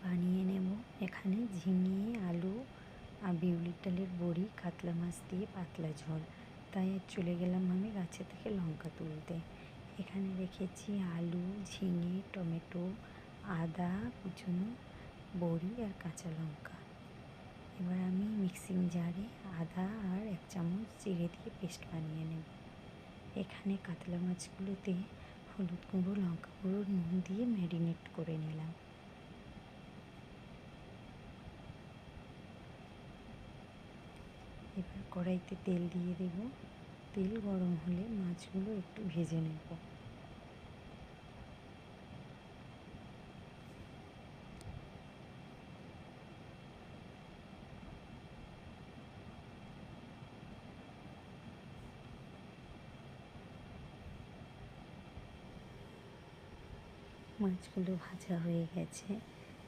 বানিয়ে নেব। এখানে ঝিঙে, আলু আর বিউলির ডালের বড়ি, কাতলা মাছ দিয়ে পাতলা ঝোল। তাই আর চলে গেলাম আমি গাছে থেকে লঙ্কা তুলতে। এখানে রেখেছি আলু, ঝিঙে, টমেটো, আদা কুচনো, বড়ি আর কাঁচা লঙ্কা। এবার আমি মিক্সিং জারে আদা আর 1 চামচ জিরে দিয়ে পেস্ট বানিয়ে নেব। এখানে কাতলা মাছগুলোতে হলুদ গুঁড়ো, লঙ্কা গুঁড়ো, নুন দিয়ে ম্যারিনেট করে নিলাম। এবার কড়াইতে তেল দিয়ে দেব। তেল গরম হলে মাছগুলো একটু ভেজে নেব। মাছগুলো ভাজা হয়ে গেছে,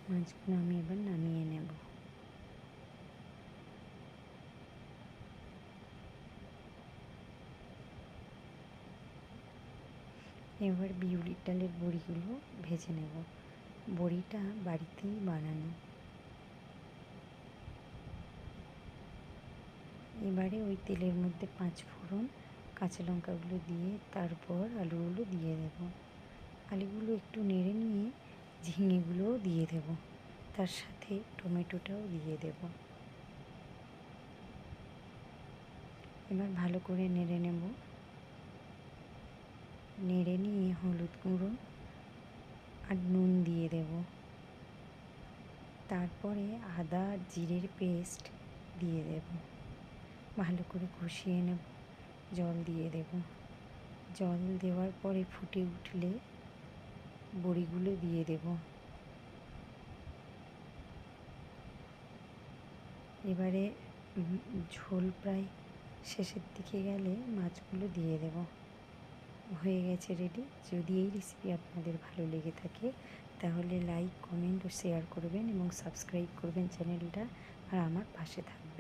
মাছগুলো আমি এবার নামিয়ে নেব। এবার বিউলির ডালের বড়িগুলো ভেজে নেব। বড়িটা বাড়িতেই বানানো। এবারে ওই তেলের মধ্যে 5 ফোড়ন, কাঁচা লঙ্কাগুলো দিয়ে তারপর আলুগুলো দিয়ে দেব। আলুগুলো একটু নেড়ে নিয়ে ঝিঙেগুলোও দিয়ে দেব, তার সাথে টমেটোটাও দিয়ে দেব। এবার ভালো করে নেড়ে নেব। নেড়ে নিয়ে হলুদ গুঁড়ো আর নুন দিয়ে দেব। তারপরে আদা আর জিরের পেস্ট দিয়ে দেব। ভালো করে কষিয়ে নেব। জল দিয়ে দেব। জল দেওয়ার পরে ফুটে উঠলে বড়িগুলো দিয়ে দেব। এবারে ঝোল প্রায় শেষের দিকে গেলে মাছগুলো দিয়ে দেব। হয়ে গেছে রেডি। যদি এই রেসিপি আপনাদের ভালো লেগে থাকে তাহলে লাইক, কমেন্ট ও শেয়ার করবেন এবং সাবস্ক্রাইব করবেন চ্যানেলটা, আর আমার পাশে থাকবেন।